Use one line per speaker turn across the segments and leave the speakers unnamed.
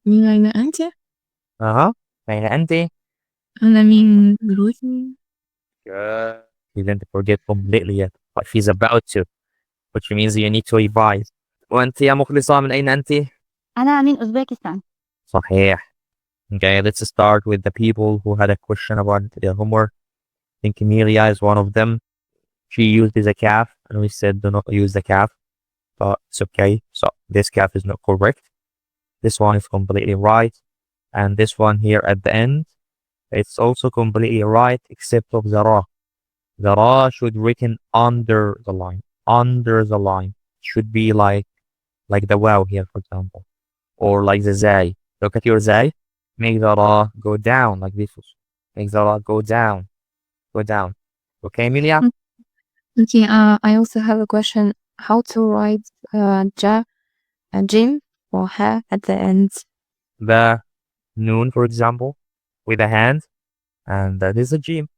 من أين أنت؟
أين أنت?
أنا من بيروت.
Good. You didn't forget completely yet, but she's about to, which means you need to revise. وأنت يا مخلصة من أين أنت؟
أنا من أوزبكستان.
صحيح. Okay, let's start with the people who had a question about their homework. I think Emilia is one of them. She used a calf, and we said do not use the calf, but it's okay. So this calf is not correct. This one is completely right, and this one here at the end, it's also completely right except of the ra. The ra should written under the line. Under the line should be like the wow here, for example, or like the zay. Look at your zay. Make the ra go down like this. Make the ra go down. Go down. Okay, Emilia?
Okay, I also have a question. How to write ja and jim or ha at the end?
The noon, for example, with a hand, and that is a jim.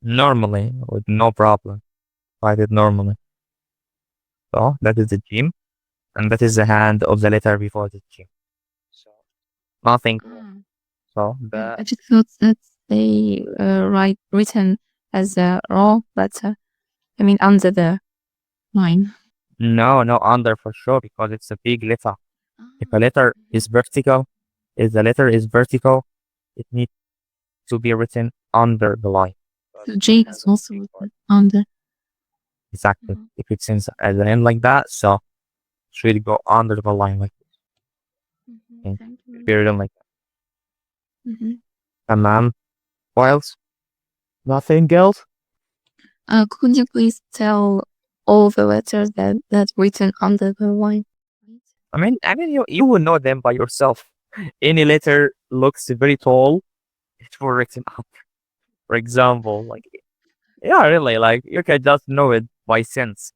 Normally, with no problem. Write it normally. So that is the jim, and that is the hand of the letter before the jim. So nothing wrong. So
I just thought that they written as a raw letter. I mean under the line.
no, under for sure because it's a big letter. If a letter is vertical, if the letter is vertical, it needs to be written under the line.
So J is also written under.
Exactly. If it's in at the end like that, so it should go under the line like this.
Thank you.
Be written like that. Tamam. What else? Nothing else?
Could you please tell all the letters that written under the line?
I mean, you will know them by yourself. Any letter looks very tall, it will written up. For example, yeah, really, you can just know it by sense.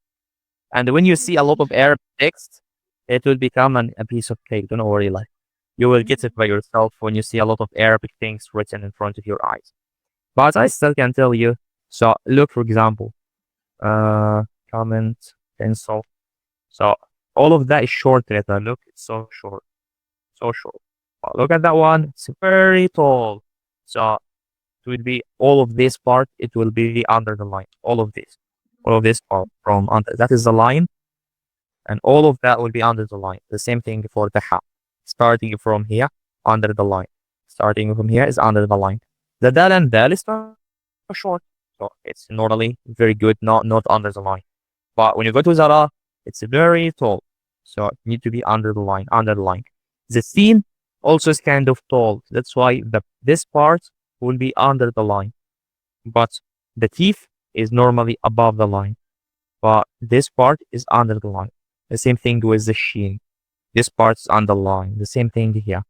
And when you see a lot of Arab text, it will become a piece of cake. Don't worry, you will get it by yourself when you see a lot of Arabic things written in front of your eyes. But I still can tell you. So look, for example, comment, pencil. So all of that is short letter. Look, it's so short, so short. But look at that one; it's very tall. So it will be all of this part. It will be under the line. All of this part from under. That is the line, and all of that will be under the line. The same thing for the ha. Starting from here, under the line. Starting from here is under the line. The dal and dal is not short. So it's normally very good, not under the line. But when you go to Zara, it's very tall. So it need to be under the line, The scene also is kind of tall. That's why this part will be under the line. But the teeth is normally above the line. But this part is under the line. The same thing with the sheen. This part's on the line. The same thing here.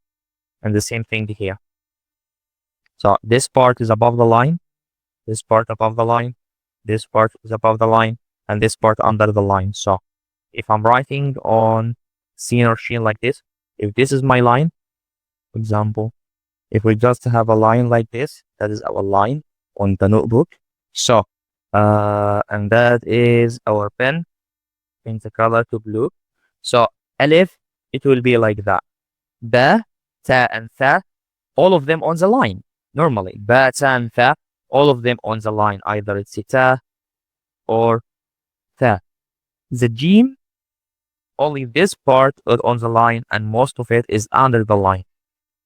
And the same thing here. So this part is above the line. This part above the line. This part is above the line. And this part under the line. So if I'm writing on scene or sheen like this, if this is my line, for example, if we just have a line like this, that is our line on the notebook. So, and that is our pen. Change the color to blue. So alif, it will be like that. Ba, ta, and tha, all of them on the line. Normally, ba, ta, and tha, all of them on the line. Either it's ta or tha. The jim, only this part is on the line, and most of it is under the line.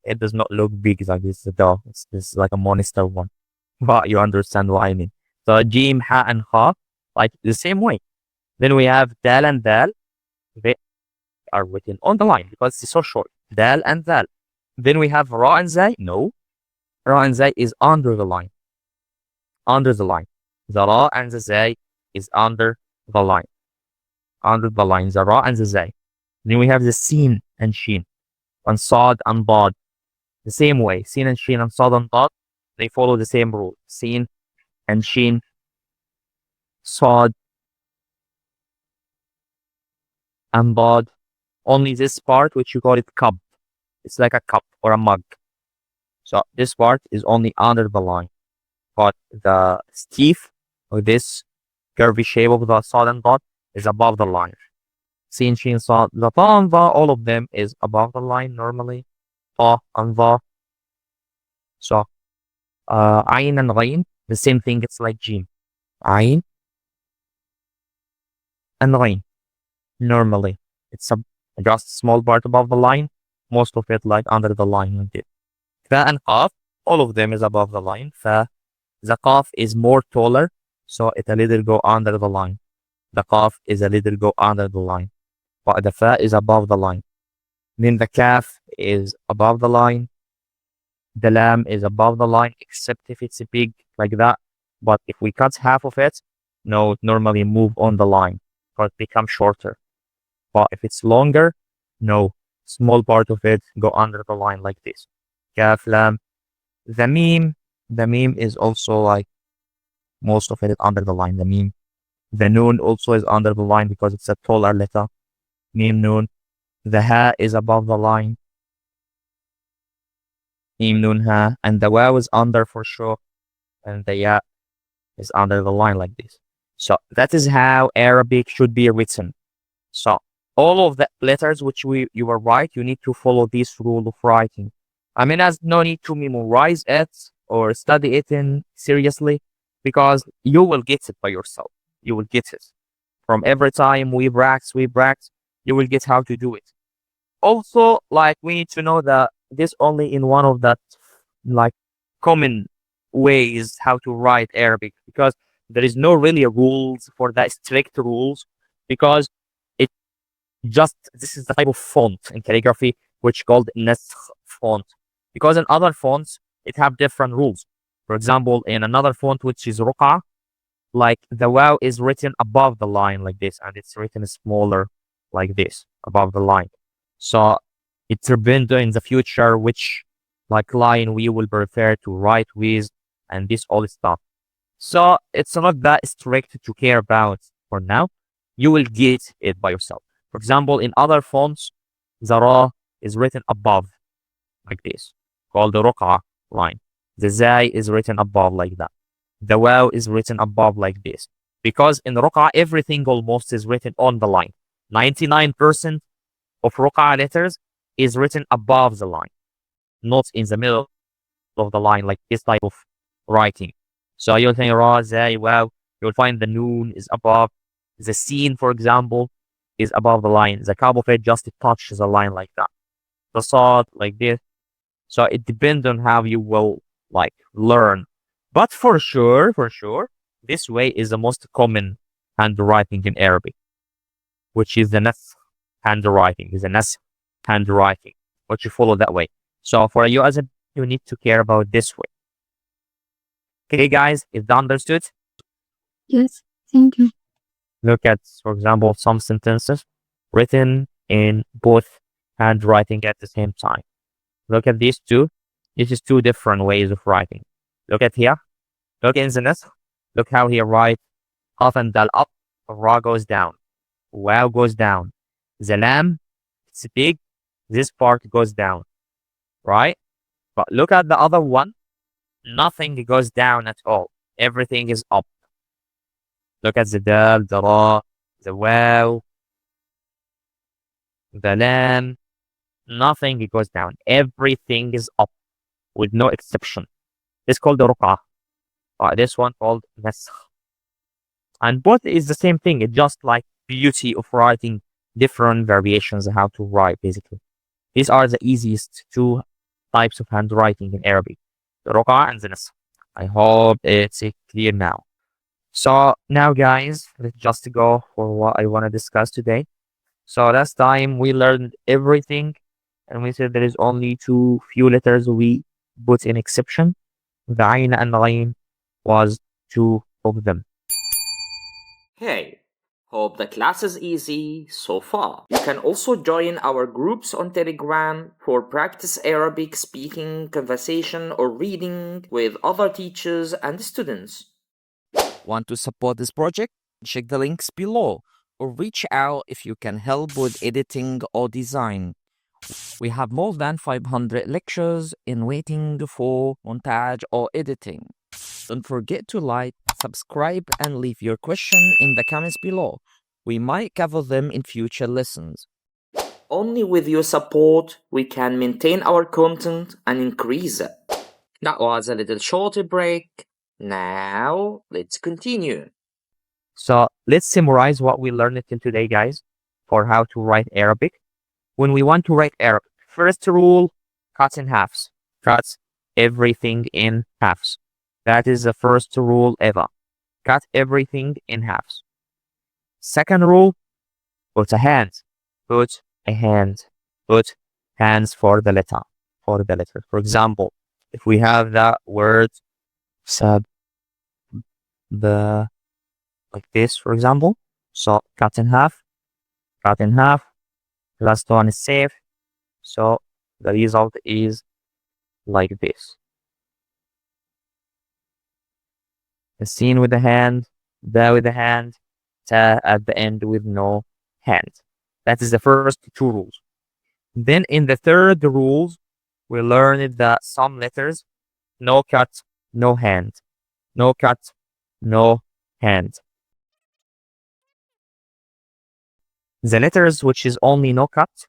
It does not look big like this though. It's like a monster one. But you understand what I mean. So jim, ha, and ha, like the same way. Then we have dal and dal. They are written on the line because it's so short. Dal and dal. Then we have ra and zay. No. Ra and zay is under the line. Under the line. The ra and the zay is under the line. Under the line. The ra and the zay. Then we have the sin and sheen. And sad and dad. The same way. Sin and sheen and sad and dad, they follow the same rule. Sin and sheen. Sad and dad. Only this part, which you call it cup. It's like a cup or a mug. So this part is only under the line. But the teeth, or this curvy shape of the sad and dot, is above the line. Sin, shin, sad, the ta and va, all of them is above the line normally. Ta and va. So, ayn and ghayn, the same thing, it's like jim. Ayn and ghayn, normally. It's just a small part above the line, most of it like under the line. Like this. Fa and qaf, all of them is above the line. Fa, the qaf is more taller, so it a little go under the line. The qaf is a little go under the line, but the fa is above the line. Then the kaf is above the line. The lam is above the line, except if it's big like that. But if we cut half of it, no, it normally move on the line, but become shorter. But if it's longer, no, small part of it go under the line like this. Kaf, lam. The meme is also like most of it is under the line. The meme. The noon also is under the line because it's a taller letter. Meme noon. The ha is above the line. Meme noon ha. And the waw is under for sure. And the ya is under the line like this. So that is how Arabic should be written. So all of the letters which you were right, you need to follow this rule of writing. I mean, there's no need to memorize it or study it in seriously because you will get it by yourself. You will get it. From every time we practice, you will get how to do it. Also, like we need to know that this only in one of the like common ways how to write Arabic because there is no really rules for that strict rules because it just this is the type of font in calligraphy which called Naskh font because in other fonts it have different rules. For example, in another font which is Ruqa, like the wow is written above the line like this and it's written smaller like this above the line. So it depends in the future which like line we will prefer to write with and this all stuff. So it's not that strict to care about for now. You will get it by yourself. For example, in other fonts, the ra is written above like this, called the ruqa line. The zai is written above like that. The waw is written above like this. Because in ruqa, everything almost is written on the line. 99% of ruqa letters is written above the line, not in the middle of the line, like this type of writing. So you'll think ra, zay, wow, you'll find the noon is above. The scene, for example, is above the line. The cap of it just touches the line like that. The sad like this. So it depends on how you will like learn. But for sure, this way is the most common handwriting in Arabic, which is the nas handwriting, is the nas handwriting, what you follow that way. So for you as a you need to care about this way. Okay, guys, is that understood?
Yes, thank you.
Look at, for example, some sentences written in both handwriting at the same time. Look at these two. This is two different ways of writing. Look at here. Look in the nas. Look how he writes Qaf and dal up, ra goes down, wow goes down. The lam, it's big, this part goes down, right? But look at the other one, nothing goes down at all. Everything is up. Look at the dal, the ra, the wow, the lam, nothing goes down. Everything is up with no exception. It's called the ruqa. This one called naskh. And both is the same thing. It's just like beauty of writing different variations of how to write, basically. These are the easiest two types of handwriting in Arabic, the ruqa and the naskh. I hope it's clear now. So now, guys, let's just go for what I want to discuss today. So last time we learned everything, and we said there is only too few letters we put in exception. The ayn and the ghayn was two of them.
Hey, hope the class is easy so far. You can also join our groups on Telegram for practice Arabic speaking, conversation, or reading with other teachers and students.
Want to support this project? Check the links below or reach out if you can help with editing or design. We have more than 500 lectures in waiting for montage or editing. Don't forget to like, subscribe, and leave your question in the comments below. We might cover them in future lessons.
Only with your support we can maintain our content and increase it. That was a little short break. Now let's continue.
So let's summarize what we learned till today, guys, for how to write Arabic. When we want to write Arabic, first rule, cut in halves. Cut everything in halves. That is the first rule ever. Cut everything in halves. Second rule, put a hand. Put a hand. Put hands for the letter. For the letter. For example, if we have that word sab, the like this, for example. So cut in half. Cut in half. Last one is safe. So the result is like this. The sin with the hand, the with the hand, ta at the end with no hand. That is the first two rules. Then in the third rules, we learned that some letters, no cut, no hand. No cut, no hand. The letters which is only no cut,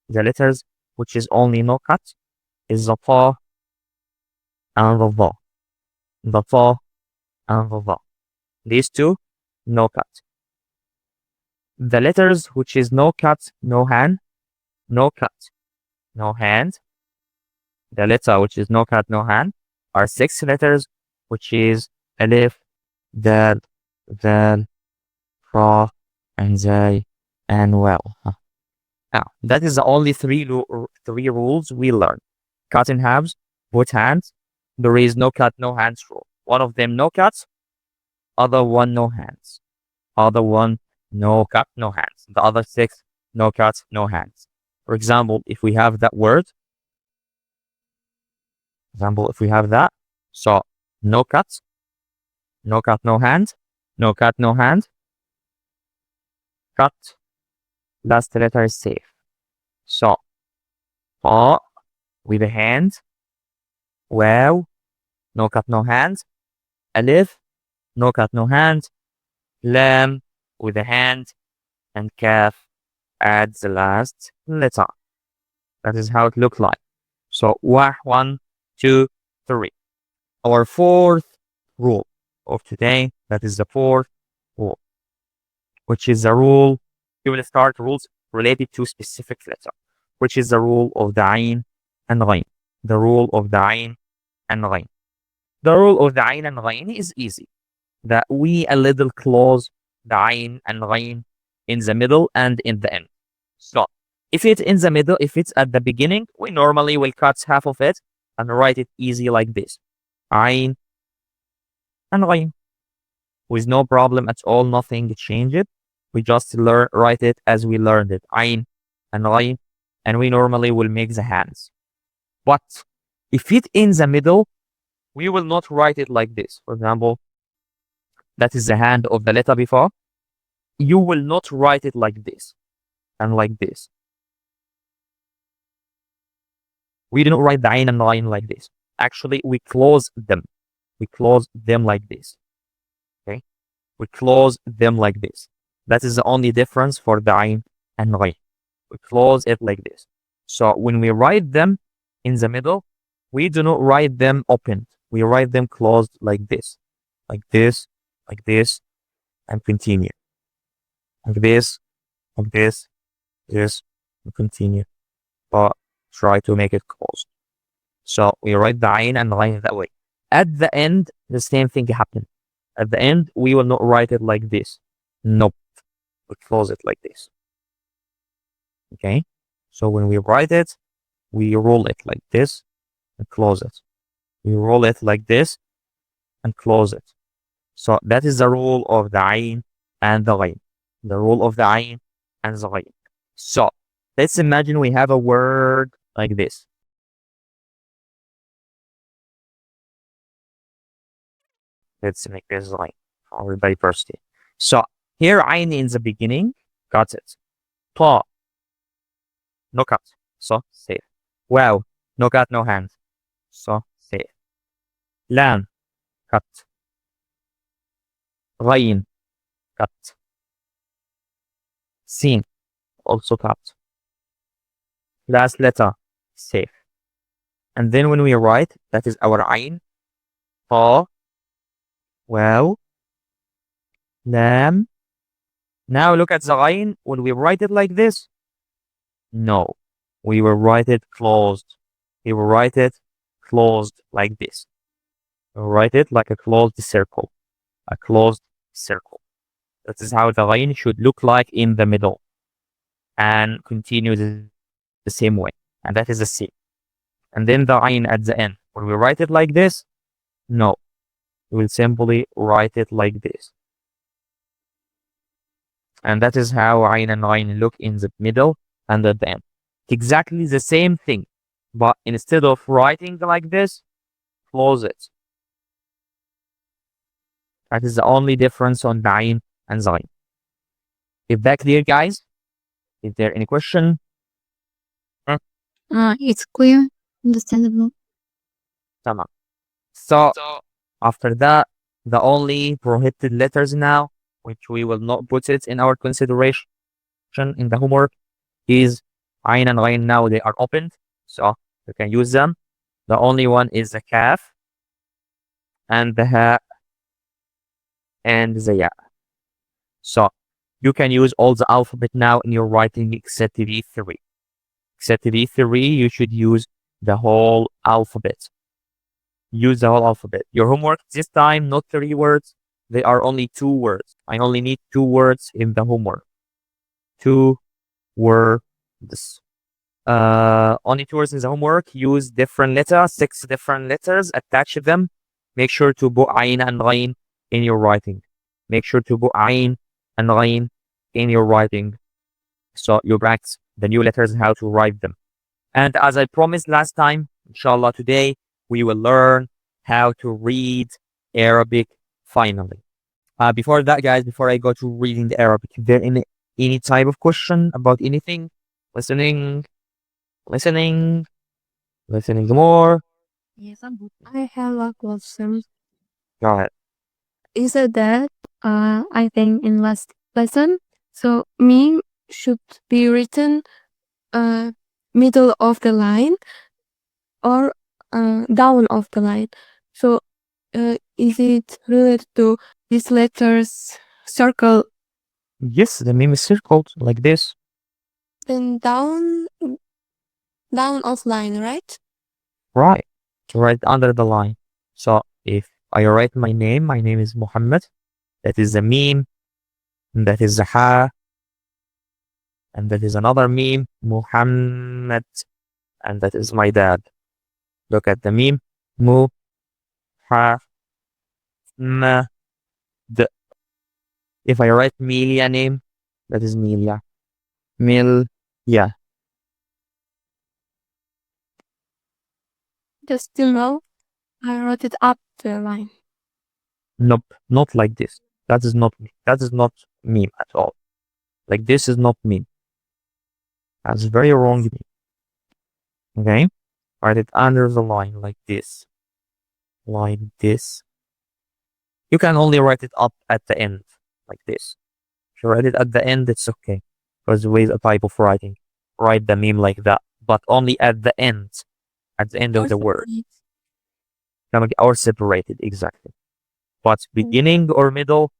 the letters which is only no cut is the ta and the dha. The ta and the dha. These two, no cut. The letters which is no cut, no hand, no cut, no hand. The letter which is no cut, no hand are 6 letters, which is alif, dal, zal, ra, and zay, and waw. Now, that is the only three rules we learned. Cut in halves, put hands. There is no cut, no hands rule. One of them no cuts, other one no hands. Other one no cut, no hands. The other 6 no cuts, no hands. For example, if we have that word, so no cut, no cut, no hand, no cut, no hand, cut, last letter is safe. So, ta with a hand, waw, no cut, no hand, alif, no cut, no hand, lam with a hand, and kaf add the last letter. That is how it looks like. So, 1, 2, 3. Our fourth rule of today, that is the fourth rule, which is the rule, you will start rules related to specific letter, which is the rule of the ayn and ghayn. The rule of the ayn and ghayn. The rule of the ayn and ghayn is easy. That we a little close the ayn and ghayn in the middle and in the end. So if it's in the middle, if it's at the beginning, we normally will cut half of it and write it easy like this. Ayn and ghayn. With no problem at all, nothing changed. We just write it as we learned it. Ayn and ghayn. And we normally will make the hands. But if it's in the middle, we will not write it like this. For example, that is the hand of the letter before. You will not write it like this and like this. We do not write the ayn and ghayn like this. Actually, we close them. We close them like this. Okay? We close them like this. That is the only difference for the ayn and ghayn. We close it like this. So when we write them in the middle, we do not write them open. We write them closed like this, like this, like this, and continue. Like this, like this, and continue. But try to make it closed. So we write the ayn and the line that way. At the end, the same thing happened. At the end, we will not write it like this. Nope. We close it like this. Okay? So when we write it, we roll it like this and close it. We roll it like this and close it. So that is the rule of the ayn and the ghayn. The rule of the ayn and the ghayn. So let's imagine we have a word like this. Let's make this line for diversity. So here ayn in the beginning, got it. Ta, no cut, so safe. Wow, no cut, no hand, so safe. Lam, cut. Ghayn, cut. Sin, also tapped. Last letter, safe. And then when we write, that is our ayn, ha, waw, lam. Now look at the ayn. When we write it like this, no, we will write it closed. We will write it closed like this. We'll write it like a closed circle. A closed circle. That is how the ayn should look like in the middle. And continue the same way. And that is the sin. And then the ayn at the end. When we write it like this, no. We will simply write it like this. And that is how ayn and ayn look in the middle and at the end. Exactly the same thing. But instead of writing like this, close it. That is the only difference on the ayn and the ayn. Is that clear, guys? Is there any question?
It's clear, understandable.
Tamam. So after that, the only prohibited letters now, which we will not put it in our consideration in the homework, is ayn and ayn. Now they are opened, so you can use them. The only one is the kaf and the ha and the ya. So you can use all the alphabet now in your writing except the 3. Except the 3, you should use the whole alphabet. Use the whole alphabet. Your homework this time, not 3 words. They are only 2 words. I only need 2 words in the homework. 2 words. Only 2 words in the homework. Use different letters, 6 different letters. Attach them. Make sure to put ayn and ghayn in your writing. Make sure to put ayn and ghayn in your writing. So you practice the new letters, how to write them. And as I promised last time, inshallah, today we will learn how to read Arabic finally. Before that, guys, before I go to reading the Arabic, is there any type of question about anything? Listening more.
Yes, I have a question.
Go ahead.
You said that, I think in last lesson, so meme should be written middle of the line or down of the line. So is it related to these letters circle
Yes, the meme is circled like this.
then down of line, right?
Right. Right under the line. So if I write my name is Muhammad. That is the meme. And that is the ha. And that is another meme, Muhammad. And that is my dad. Look at the meme. Mu, ha, ma, d. If I write Milia name, that is Milia. Mil, yeah.
Just to know, I wrote it up the line.
Nope, not like this. That is not meme at all. Like this is not meme. That's very wrong. Okay? Write it under the line like this. Like this. You can only write it up at the end, like this. If you write it at the end, it's okay. Because there is a type of writing. Write the meme like that, but only at the end of the word. Or separated, exactly. But beginning or middle,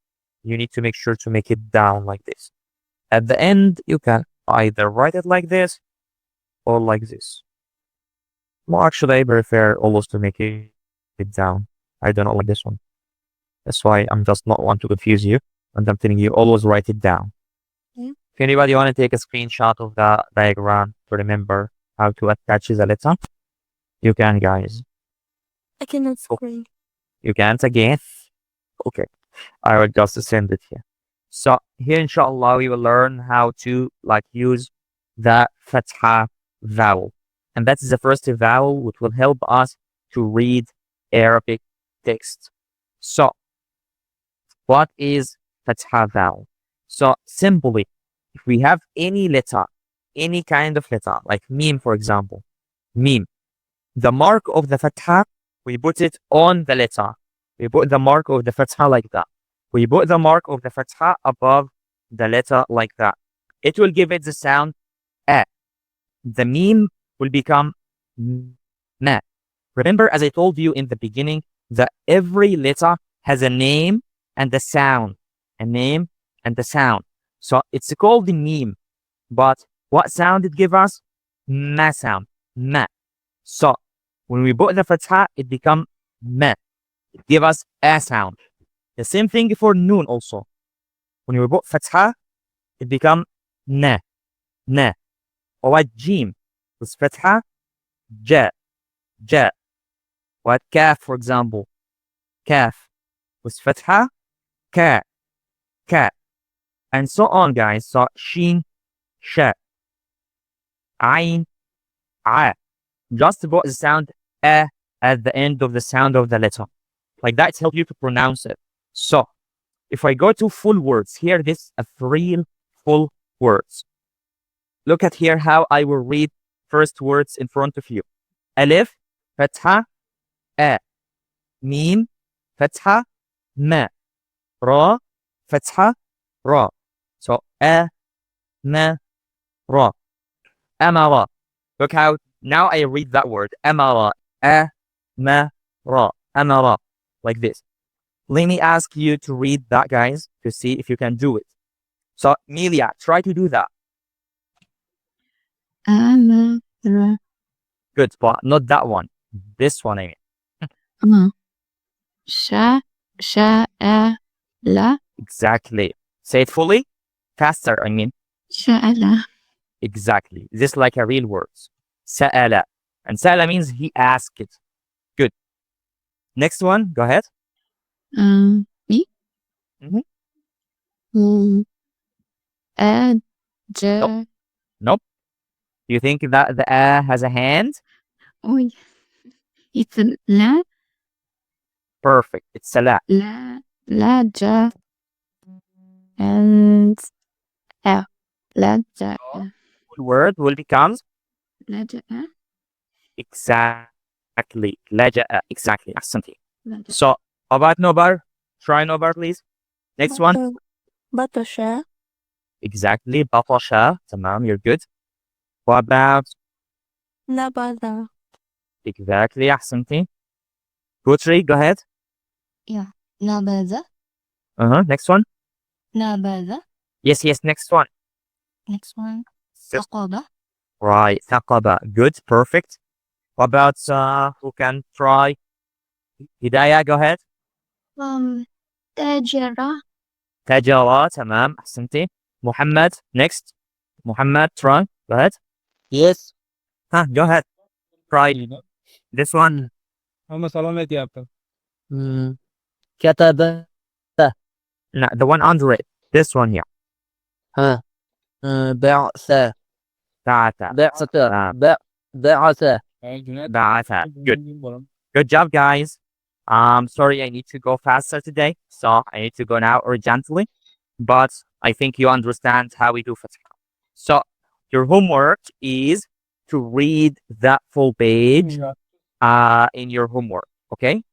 you need to make sure to make it down like this. At the end, you can either write it like this or like this. Well, actually, I prefer always to make it down. I don't like this one. That's why I'm just not want to confuse you. And I'm telling you, always write it down.
Yeah.
If anybody want to take a screenshot of the diagram to remember how to attach the letter, you can, guys.
I cannot screen.
You can't again? Okay. I will just send it here. So here, inshallah, we will learn how to use the fat.hah vowel. And that is the first vowel which will help us to read Arabic text. So what is fat.hah vowel? So simply, if we have any letter, any kind of letter, like meme, for example, meme, the mark of the fat.hah, we put it on the letter. We put the mark of the fat.hah like that. We put the mark of the fat.hah above the letter like that. it will give it the sound a. The meme will become ma. Remember, as I told you in the beginning, that every letter has a name and a sound. A name and a sound. So it's called the meme. But what sound it give us? Ma sound. Ma. So when we put the fatha, it become ma. It give us a sound. The same thing for noon also. When we put fatha, it become na. Na. Or what jim with fatha, ja. Ja. What kaf, for example. Kaf with fatha, ka. Ka. And so on, guys. So shin, sha. Ain, a. Just put the sound a at the end of the sound of the letter. Like that helps you to pronounce it. So if I go to full words, here this are real full words. Look at here how I will read first words in front of you. Alif, fatha, a. Mim, fatha, ma. Ra, fatha, ra. So a, ma, ra. Amara. Look how now I read that word. Amara. A, ma, ra. Amara. Like this. Let me ask you to read that, guys, to see if you can do it. So, Milia, try to do that.
Amara.
Good, but not that one. This one, I mean.
Sha, la,
Exactly. Say it fully. Faster, I mean.
sha'ala.
Exactly. This is like a real word. Sa'ala. And sa'ala means he asked it. Good. Next one, go ahead.
Me.
Mhm.
Ja.
Nope. Do you think that the has a hand?
Oh, it's la,
Perfect. It's salah.
la, ja, and la, ja,
Full word will become
la, ja,
exactly. Laja'a. Exactly. Ahsanti.
la, ja.
So, about Nobar. Try Nobar, please. Next one.
Batasha.
Exactly. Batasha. Tamam, you're good. What about
Nabada.
exactly? Ahsanti. Putri, go ahead.
Yeah. Nabada.
Next one.
Nabada.
Yes, next one.
Next one.
So-
Saqaba.
Right. Thaqaba. Good. Perfect. What about who can try? Hidayah, go ahead.
Tajara.
Tajara. Tamam. Ahsanti. Muhammad. Next. Muhammad, try. Go ahead.
Yes.
Go ahead. Try this one.
हम सलाम में क्या आपका
كتب. No, the one under it. This one here.
ها بعث
بعث.
بعث بعث
بعث. Good job, guys. Sorry, I need to go faster today, so I need to go now urgently. But I think you understand how we do Fatiha. So your homework is to read that full page in your homework. Okay,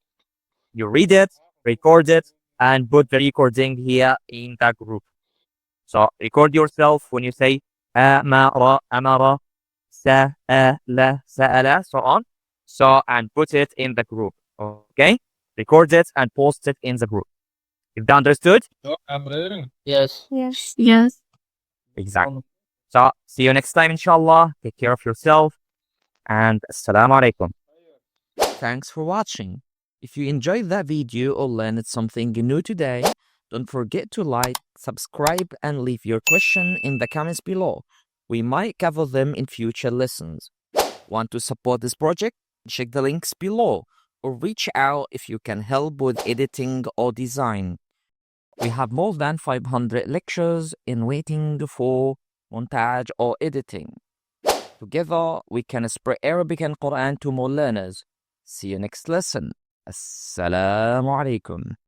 you read it, record it, and put the recording here in the group. So record yourself when you say amara, amara, sa'ala, sa'ala, so on. So and put it in the group. Okay, record it and post it in the group. If they understood,
yes
Yes.
exactly. So see you next time, inshallah. Take care of yourself and assalamu alaikum.
Thanks for watching. If you enjoyed that video or learned something new today, don't forget to like, subscribe, and leave your question in the comments below. We might cover them in future lessons. Want to support this project? Check the links below or reach out if you can help with editing or design. We have more than 500 lectures in waiting for montage or editing. Together, we can spread Arabic and Quran to more learners. See you next lesson. Assalamu alaikum.